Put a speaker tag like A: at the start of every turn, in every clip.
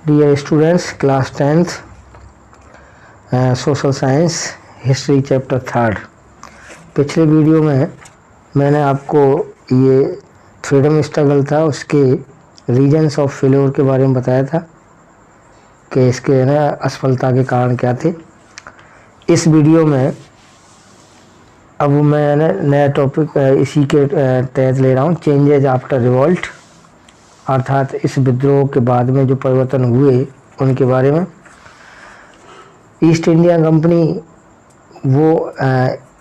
A: Dear students, class 10th social science history chapter 3। पिछले video में मैंने आपको ये फ्रीडम स्ट्रगल था उसके रीजन्स ऑफ फेल्योर के बारे में बताया था कि इसके असफलता के कारण क्या थे। इस वीडियो में अब मैं नया टॉपिक इसी के तहत ले रहा हूँ, चेंजेज आफ्टर रिवॉल्ट, अर्थात इस विद्रोह के बाद में जो परिवर्तन हुए उनके बारे में। ईस्ट इंडिया कंपनी वो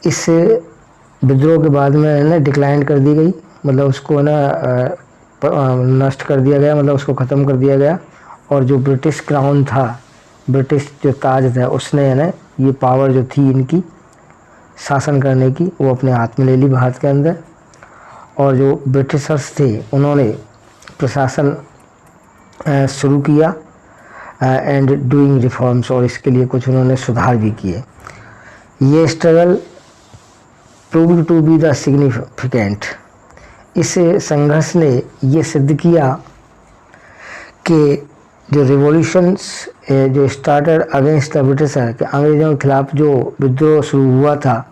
A: इस विद्रोह के बाद में डिक्लाइन कर दी गई, मतलब उसको नष्ट कर दिया गया, मतलब उसको ख़त्म कर दिया गया। और जो ब्रिटिश क्राउन था, ब्रिटिश जो ताज था, उसने ये पावर जो थी इनकी शासन करने की वो अपने हाथ में ले ली भारत के अंदर। और जो ब्रिटिशर्स थे उन्होंने प्रशासन शुरू किया एंड डूइंग रिफॉर्म्स, और इसके लिए कुछ उन्होंने सुधार भी किए। ये struggle proved to be the significant. इस संघर्ष ने ये सिद्ध किया कि जो रिवॉल्यूशंस जो स्टार्टेड अगेंस्ट द ब्रिटिशर, के अंग्रेज़ों के खिलाफ जो विद्रोह शुरू हुआ था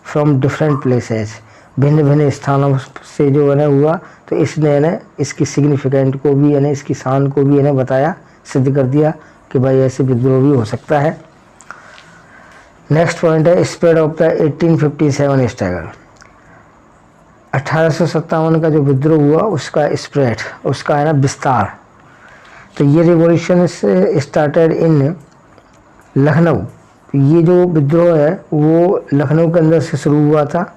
A: फ्रॉम डिफरेंट प्लेसेस, भिन्न भिन्न स्थानों से जो हुआ, तो इसने इसकी सिग्निफिकेंट को भी इसकी शान को भी बताया, सिद्ध कर दिया कि भाई ऐसे विद्रोह भी हो सकता है। नेक्स्ट पॉइंट है स्प्रेड ऑफ द 1857 स्ट्रगल। 1857 का जो विद्रोह हुआ उसका स्प्रेड, उसका विस्तार। तो ये रिवॉल्यूशन स्टार्टेड इन लखनऊ। ये जो विद्रोह है वो लखनऊ के अंदर से शुरू हुआ था,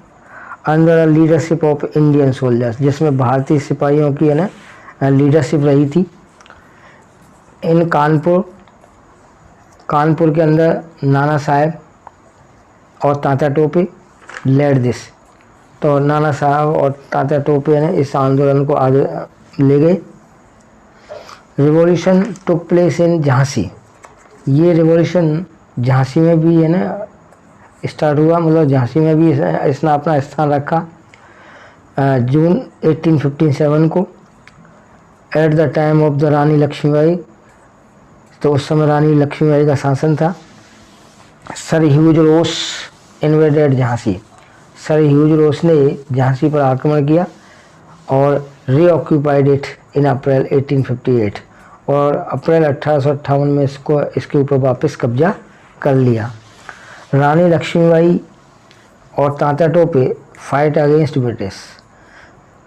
A: under leadership of Indian soldiers, जिसमें भारतीय सिपाहियों की लीडरशिप रही थी। इन कानपुर के अंदर नाना साहब और तात्या टोपे लेड दिस। तो नाना साहब और तात्या टोपे इस आंदोलन को आगे ले गए। Revolution took place in Jhansi. ये रिवॉल्यूशन झांसी में भी स्टार्ट हुआ, मतलब झांसी में भी इसने अपना स्थान रखा जून 1857 को, at the time of the Rani Lakshmibai. तो उस समय रानी लक्ष्मीबाई का शासन था। Sir Hugh Rose invaded Jhansi. Sir Hugh Rose ने झांसी पर आक्रमण किया और रीऑक्यूपाइड इट इन अप्रैल 1858, और अप्रैल 1858 में इसके ऊपर वापस कब्जा कर लिया। रानी लक्ष्मीबाई और Tatya Tope fight against British.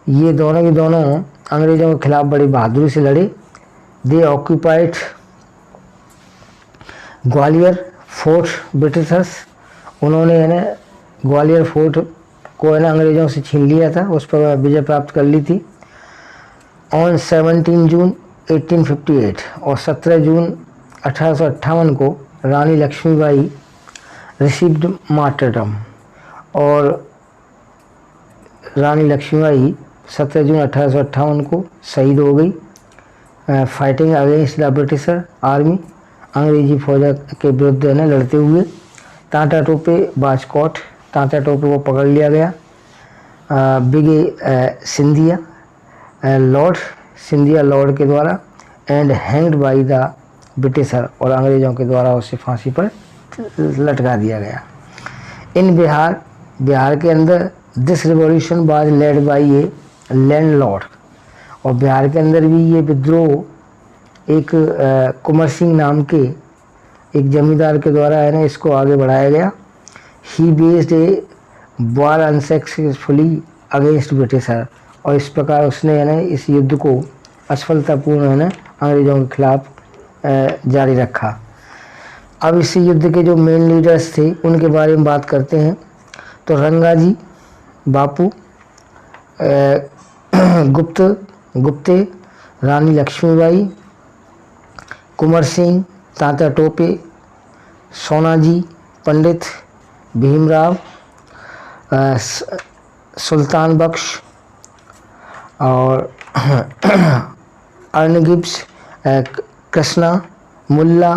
A: ये दोनों की दोनों अंग्रेज़ों के खिलाफ बड़ी बहादुरी से लड़े। दे ऑक्यूपाइड ग्वालियर फोर्ट ब्रिटिशर्स। उन्होंने ग्वालियर फोर्ट को अंग्रेज़ों से छीन लिया था, उस पर विजय प्राप्त कर ली थी। ऑन 17 जून 1858 और 17 जून 1858 को रानी लक्ष्मीबाई रिसीव्ड मार्टरडम, और रानी लक्ष्मीबाई 17 जून 1858 को शहीद हो गई fighting against the britisher army, अंग्रेजी फौज के विरुद्ध लड़ते हुए। तात्या टोपे बाजकोट, तात्या टोपे को पकड़ लिया गया। बिग सिंधिया लॉर्ड के द्वारा and hanged by the britisher, और अंग्रेज़ों के द्वारा उसे फांसी पर लटका दिया गया। इन बिहार के अंदर this revolution was led by A landlord, और बिहार के अंदर भी ये विद्रोह एक कुंवर सिंह नाम के एक जमींदार के द्वारा इसको आगे बढ़ाया गया। He waged a war unsuccessfully against Britisher, और इस प्रकार उसने इस युद्ध को असफलतापूर्ण अंग्रेज़ों के खिलाफ जारी रखा। अब इस युद्ध के जो मेन लीडर्स थे उनके बारे में बात करते हैं। तो रंगाजी बापू, गुप्ते, रानी लक्ष्मीबाई, कुंवर सिंह, तात्या टोपे, सोनाजी पंडित, भीमराव, सुल्तान बख्श और अर्नगिब्स, कृष्णा, मुल्ला,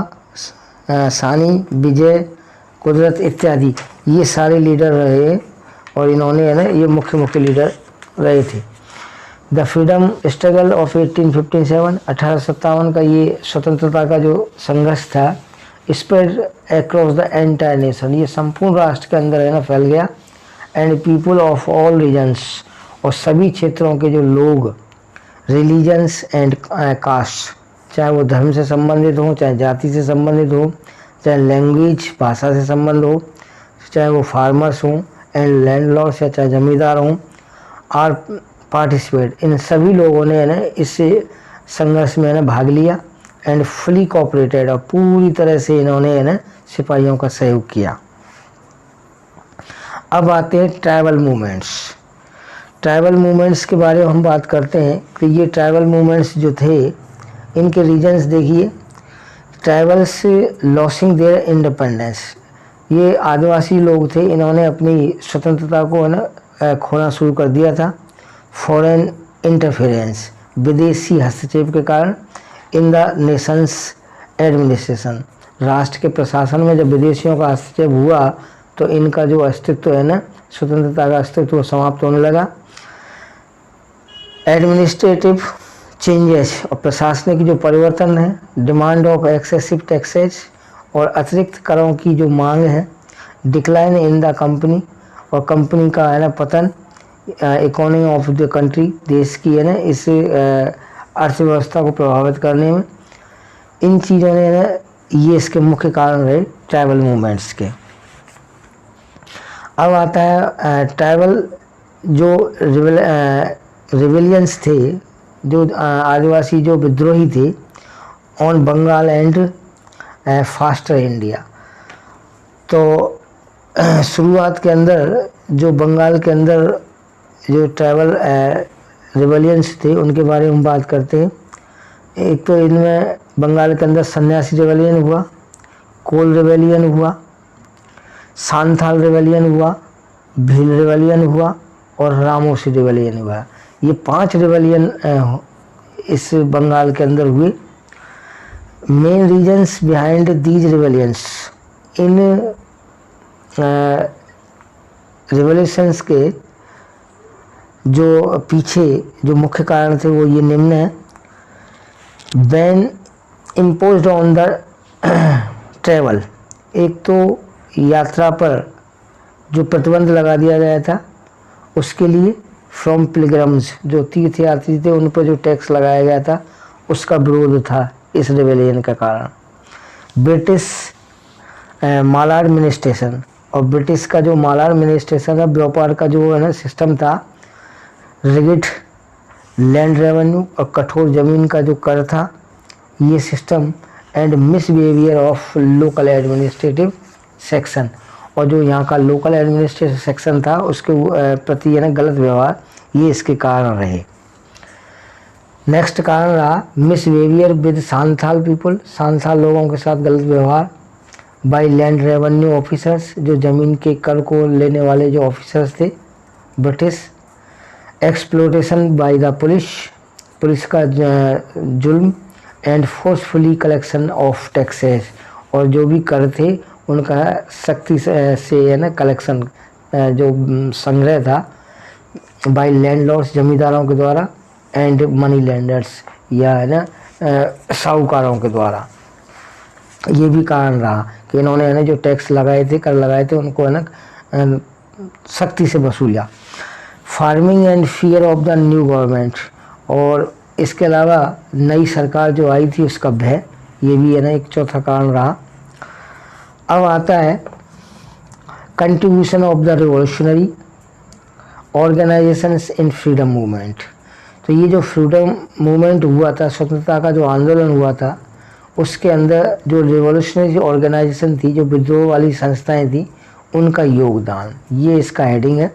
A: सानी, विजय, कुदरत इत्यादि, ये सारे लीडर रहे, और इन्होंने ये मुख्य लीडर रहे थे। द फ्रीडम स्ट्रगल ऑफ 1857, 1857 का ये स्वतंत्रता का जो संघर्ष था, spread across the entire nation, ये संपूर्ण राष्ट्र के अंदर है ना फैल गया। And people of all regions, और सभी क्षेत्रों के जो लोग, रिलीजन्स एंड कास्ट, चाहे वो धर्म से संबंधित हो, चाहे जाति से संबंधित हो, चाहे लैंग्वेज भाषा से संबंध हो, चाहे वो फार्मर्स हों एंड लैंडलॉर्ड्स या चाहे जमींदार हों, आर पार्टिसिपेट, इन सभी लोगों ने है ना इस संघर्ष में है ना भाग लिया। एंड फुली कोऑपरेटेड, और पूरी तरह से इन्होंने है ना सिपाहियों का सहयोग किया। अब आते हैं ट्राइबल मूवमेंट्स। ट्राइबल मूवमेंट्स के बारे में हम बात करते हैं कि ये ट्राइबल मूवमेंट्स जो थे, इनके रीजन्स देखिए। ट्राइबल्स लॉसिंग देयर इंडिपेंडेंस, ये आदिवासी लोग थे, इन्होंने अपनी स्वतंत्रता को है ना खोना शुरू कर दिया था। फॉरेन इंटरफेरेंस, विदेशी हस्तक्षेप के कारण। इन द नेशंस एडमिनिस्ट्रेशन, राष्ट्र के प्रशासन में जब विदेशियों का हस्तक्षेप हुआ तो इनका जो अस्तित्व है ना, स्वतंत्रता का अस्तित्व समाप्त होने लगा। एडमिनिस्ट्रेटिव चेंजेस, और प्रशासनिक जो परिवर्तन है। डिमांड ऑफ एक्सेसिव टैक्सेस, और अतिरिक्त करों की जो मांग है। डिक्लाइन इन द कंपनी, और कंपनी का है ना पतन। इकोनॉमी ऑफ द कंट्री, देश की है ना इस अर्थव्यवस्था को प्रभावित करने में। इन चीज़ों ने ना ये इसके मुख्य कारण रहे ट्राइबल मूवमेंट्स के। अब आता है ट्राइबल जो रिवेलियंस थे, जो आदिवासी जो विद्रोही थे on Bengal and faster India. तो शुरुआत के अंदर जो बंगाल के अंदर जो ट्राइबल रिवेलियंस थे उनके बारे में बात करते हैं। एक तो इनमें बंगाल के अंदर सन्यासी रिवेलियन हुआ, कोल रिवेलियन हुआ, सांथाल रिवेलियन हुआ, भील रिवेलियन हुआ और रामोसी रिवेलियन हुआ। ये 5 रिवेलियन इस बंगाल के अंदर हुए। Main regions behind these rebellions, in revolutions के जो पीछे जो मुख्य कारण थे वो ये निम्न है। Ban imposed on the travel, एक तो यात्रा पर जो प्रतिबंध लगा दिया गया था उसके लिए। फ्रॉम पिलग्रम्स, जो तीर्थयात्री थे उन पर जो टैक्स लगाया गया था उसका विरोध था इस रिवेलियन का कारण। ब्रिटिश माला एडमिनिस्ट्रेशन, और ब्रिटिश का जो माला एडमिनिस्ट्रेशन है, व्यापार का जो है ना सिस्टम था, रिगिड लैंड रेवेन्यू और कठोर ज़मीन का जो कर था, ये system. And misbehaviour of local administrative section, और जो यहाँ का लोकल एडमिनिस्ट्रेटिव सेक्शन था उसके प्रति है ना गलत व्यवहार, ये इसके कारण रहे। नेक्स्ट कारण रहा misbehaviour with Santhal people, Santhal लोगों के साथ गलत व्यवहार। बाय लैंड रेवेन्यू ऑफिसर्स, जो ज़मीन के कर को लेने वाले जो ऑफिसर्स थे British. Exploitation by the police, police का जुल्म। And forcefully collection of taxes, और जो भी कर थे उनका सख्ती से है ना कलेक्शन, जो संग्रह था बाय लैंडलॉर्ड्स, जमींदारों के द्वारा। एंड मनी लैंडर्स, या है ना साहूकारों के द्वारा। ये भी कारण रहा कि इन्होंने है ना जो टैक्स लगाए थे, कर लगाए थे, उनको है ना सख्ती से वसूला। Farming and fear of the new government, और इसके अलावा नई सरकार जो आई थी उसका भय, ये भी है ना एक चौथा कारण रहा। अब आता है contribution of the revolutionary organisations in freedom movement. तो ये जो फ्रीडम मूवमेंट हुआ था, स्वतंत्रता का जो आंदोलन हुआ था, उसके अंदर जो रिवॉल्यूशनरी ऑर्गेनाइजेशन थी, जो विद्रोह वाली संस्थाएं थी, उनका योगदान, ये इसका हेडिंग है।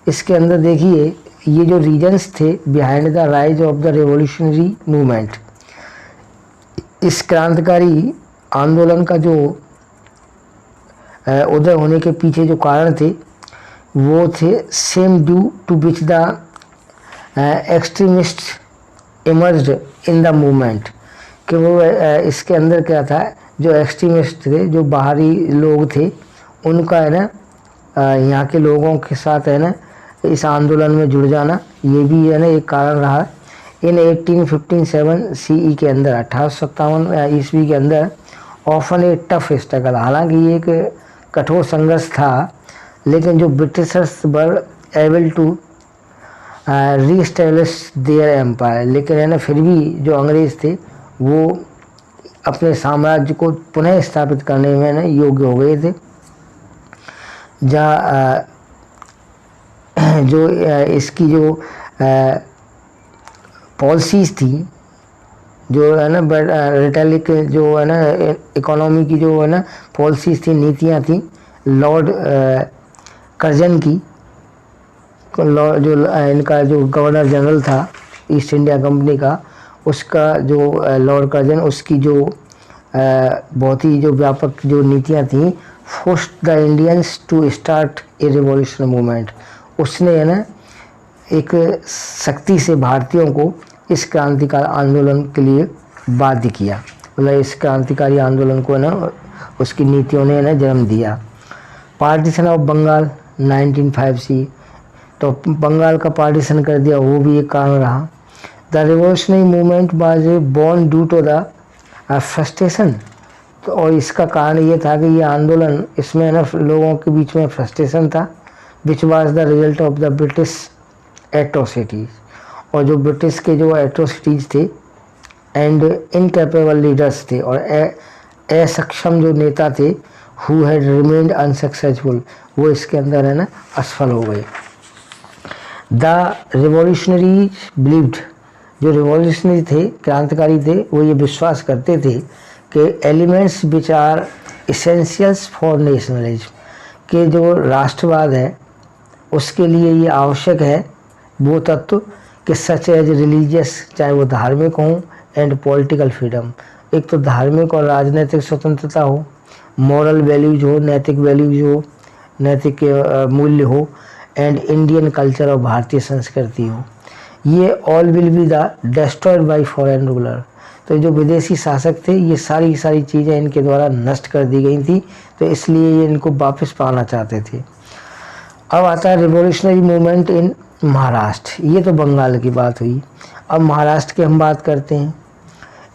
A: इसके अंदर देखिए ये जो रीजन्स थे behind the rise of the revolutionary movement, इस क्रांतिकारी आंदोलन का जो उदय होने के पीछे जो कारण थे वो थे same due to which the extremist emerged in the movement, कि वो इसके अंदर क्या था, जो एक्सट्रीमिस्ट थे, जो बाहरी लोग थे, उनका है ना यहाँ के लोगों के साथ है ना इस आंदोलन में जुड़ जाना, ये भी है ना एक कारण रहा। इन 1857 सीई के अंदर 1857 ईस्वी के अंदर ऑफन ए टफ स्ट्रगल, हालांकि ये एक कठोर संघर्ष था, लेकिन जो britishers were able to reestablish their empire, लेकिन है ना फिर भी जो अंग्रेज थे वो अपने साम्राज्य को पुनः स्थापित करने में ना योग्य हो गए थे। जहाँ जो इसकी जो पॉलिसीज़ थी, जो है ना रिटेलिक जो है ना इकोनॉमी की जो है ना पॉलिसीज़ थी, नीतियाँ थी लॉर्ड कर्जन की, जो इनका जो गवर्नर जनरल था ईस्ट इंडिया कंपनी का, उसका जो लॉर्ड कर्जन, उसकी जो बहुत ही जो व्यापक जो नीतियाँ थी, forced the Indians to start a revolutionary movement, उसने है ना एक सख्ती से भारतीयों को इस क्रांतिकारी आंदोलन के लिए बाध्य किया, मतलब इस क्रांतिकारी आंदोलन को ना उसकी नीतियों ने ना जन्म दिया। पार्टीशन ऑफ बंगाल 1905 तो बंगाल का पार्टीशन कर दिया, वो भी एक कारण रहा। The revolutionary movement was born due to the frustration, तो और इसका कारण ये था कि ये आंदोलन, इसमें ना लोगों के बीच में फ्रस्ट्रेशन था, which was the result of the British atrocities, और जो ब्रिटिश के जो एट्रोसिटीज़ थे एंड इनकैपेबल लीडर्स थे और असक्षम जो नेता थे, हु हैड रिमेन्ड अनसक्सेसफुल, वो इसके अंदर है ना असफल हो गए। द रिवॉल्यूशनरी बिलीव्ड, जो रिवॉल्यूशनरी थे, क्रांतिकारी थे, वो ये विश्वास करते थे कि elements which are essentials for nationalism, के जो राष्ट्रवाद है उसके लिए ये आवश्यक है वो तत्व कि सच एज रिलीजियस, चाहे वो धार्मिक हों, एंड पॉलिटिकल फ्रीडम, एक तो धार्मिक और राजनीतिक स्वतंत्रता हो, मॉरल वैल्यूज हो, नैतिक वैल्यूज हो, नैतिक मूल्य हो, एंड इंडियन कल्चर और भारतीय संस्कृति हो, ये all will be the destroyed by foreign ruler, तो जो विदेशी शासक थे ये सारी चीज़ें इनके द्वारा नष्ट कर दी गई थी, तो इसलिए ये इनको वापस पाना चाहते थे। अब आता है रिवॉल्यूशनरी मूवमेंट इन महाराष्ट्र, ये तो बंगाल की बात हुई। अब महाराष्ट्र की हम बात करते हैं।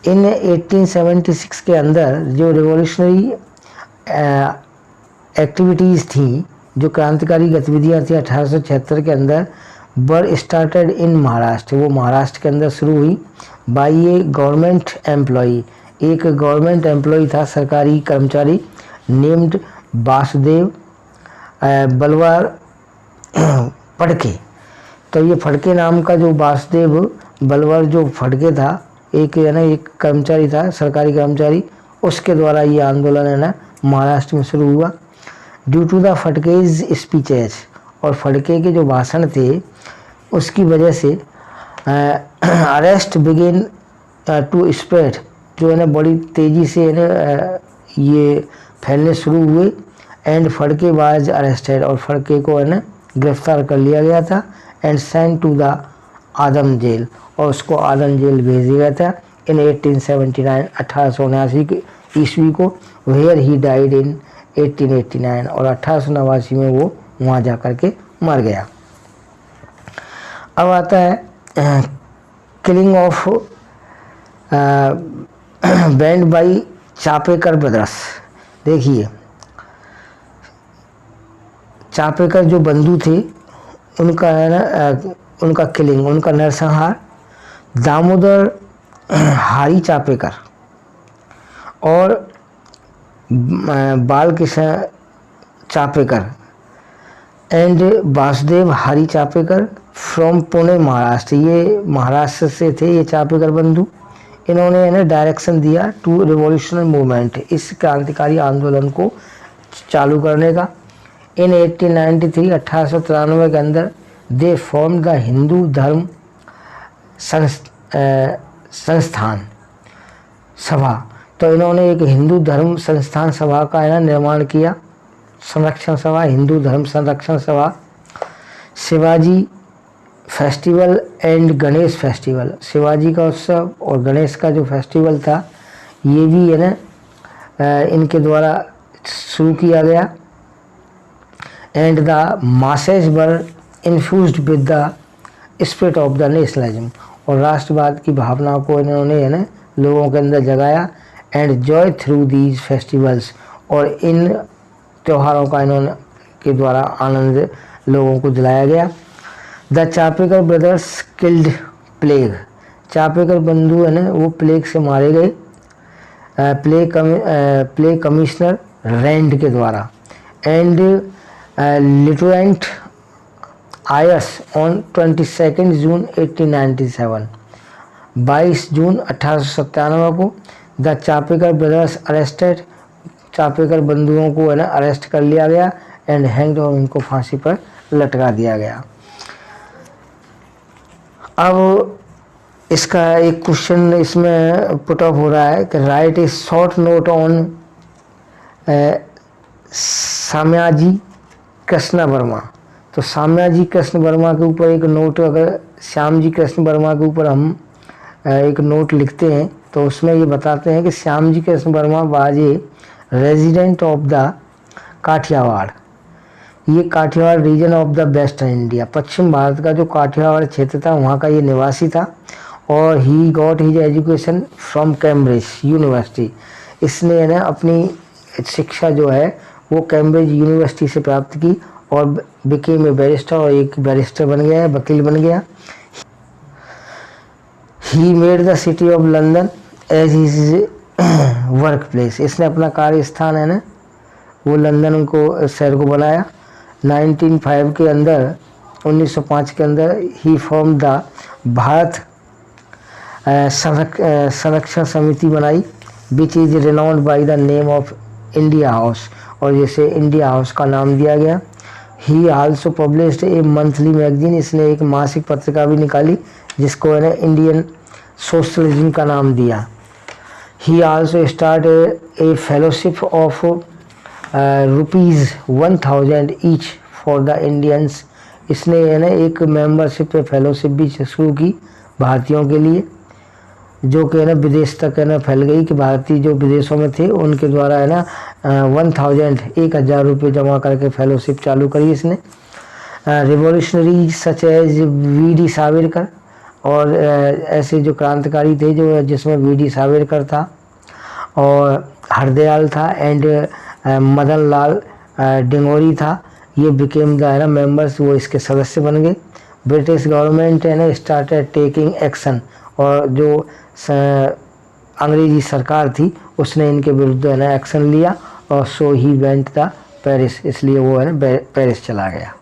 A: इन 1876 के अंदर जो रिवॉल्यूशनरी एक्टिविटीज़ थी, जो क्रांतिकारी गतिविधियां थी 1876 के अंदर, वर स्टार्टेड इन महाराष्ट्र, वो महाराष्ट्र के अंदर शुरू हुई बाई ए गवर्नमेंट एम्प्लॉई, एक गवर्नमेंट एम्प्लॉई था, सरकारी कर्मचारी, नेम्ड वासुदेव बलवार फड़के, तो ये फड़के नाम का जो वासुदेव बलवार जो फड़के था, एक है ना एक कर्मचारी था, सरकारी कर्मचारी, उसके द्वारा ये आंदोलन है ना महाराष्ट्र में शुरू हुआ। ड्यू टू द फड़केज स्पीचेज, और फड़के के जो भाषण थे उसकी वजह से अरेस्ट बिगिन टू स्प्रेड, जो है ना बड़ी तेज़ी से है ना ये फैलने शुरू हुए, एंड फड़के वाज अरेस्टेड, और फड़के को है ना गिरफ्तार कर लिया गया था, एंड सेंट टू द आदम जेल, और उसको आदम जेल भेज दिया गया था इन 1879 1879 ईस्वी को, वेयर ही डाइड इन 1889, और 1889 में वो वहाँ जा कर के मर गया। अब आता है killing of band by Chapekar brothers. देखिए चापेकर जो बंधु थे उनका है ना उनका किलिंग, उनका नरसंहार, दामोदर हारी चापेकर और Balkrishna Chapekar and Vasudev Hari Chapekar from Pune Maharashtra, ये महाराष्ट्र से थे ये चापेकर बंधु। इन्होंने है ना डायरेक्शन दिया टू रिवॉल्यूशनरी मूवमेंट, इस क्रांतिकारी आंदोलन को चालू करने का। इन 1893 1893 के अंदर दे फॉर्म द हिंदू धर्म संस्थान सभा, तो इन्होंने एक हिंदू धर्म संस्थान सभा का है ना निर्माण किया, संरक्षण सभा, हिंदू धर्म संरक्षण सभा। Shivaji festival and Ganesh festival, Shivaji का उत्सव और गणेश का जो फेस्टिवल था ये भी है ना इनके द्वारा शुरू किया गया। And the masses were infused with the spirit of the nationalism, और राष्ट्रवाद की भावनाओं को इन्होंने है ना लोगों के अंदर जगाया। And Joy through these festivals, और इन त्योहारों का इन्होंने के द्वारा आनंद लोगों को दिलाया गया। The Chapekar brothers killed plague, Chapekar बंधु है ना वो प्लेग से मारे गए प्लेग कमिश्नर रैंड के द्वारा। एंड लिटरेंट आयस ऑन 22 जून 1897, 22 जून 1897 को the Chapekar brothers arrested, Chapekar बंधुओं को है ना अरेस्ट कर लिया गया। एंड हैंग्ड, और उनको फांसी पर लटका दिया गया। अब इसका एक क्वेश्चन इसमें पुट अप हो रहा है कि write a short note on Shyamji Krishna Varma. तो साम्याजी कृष्ण वर्मा के ऊपर एक नोट, अगर श्याम जी कृष्ण वर्मा के ऊपर हम एक नोट लिखते हैं तो उसमें ये बताते हैं कि Shyam ji Krishna Varma was a resident of the Kathiawar. ये Kathiawar region of the western India, पश्चिम भारत का जो काठियावाड़ क्षेत्र था वहाँ का ये निवासी था। और he got his education from Cambridge university, इसने ना अपनी शिक्षा जो है वो कैम्ब्रिज यूनिवर्सिटी से प्राप्त की और बिकेम ए बैरिस्टर, और एक बैरिस्टर बन गया है, वकील बन गया। He made the city of London as his work place, इसने अपना कार्य स्थान है ना वो लंदन को शहर को बनाया। 1905 के अंदर 1905 के अंदर ही फॉर्म द भारत संरक्षण समिति बनाई, which is renowned by the name of India house, और जैसे इंडिया हाउस का नाम दिया गया। ही आल्सो पब्लिश्ड ए मंथली मैगजीन, इसने एक मासिक पत्रिका भी निकाली जिसको है ना इंडियन सोशलिज्म का नाम दिया। ही also start A fellowship of ₹1000 each for the Indians, इसने है ना एक मेंबरशिप फेलोशिप भी शुरू की भारतीयों के लिए, जो कि है ना विदेश तक है ना फैल गई कि भारतीय जो विदेशों में थे उनके द्वारा है ना 1000 रुपये जमा करके फेलोशिप चालू करी इसने। Revolutionary such as V D. Savarkar, और ऐसे जो क्रांतिकारी थे जो जिसमें वी.डी. सावरकर था और हरदयाल था एंड मदन लाल डिंगोरी था, ये बिकेम द है ना मेंबर्स, वो इसके सदस्य बन गए। ब्रिटिश गवर्नमेंट है ना स्टार्टेड टेकिंग एक्शन, और जो अंग्रेजी सरकार थी उसने इनके विरुद्ध है ना एक्शन लिया। और सो ही वेंट द पेरिस, इसलिए वो है ना पेरिस चला गया।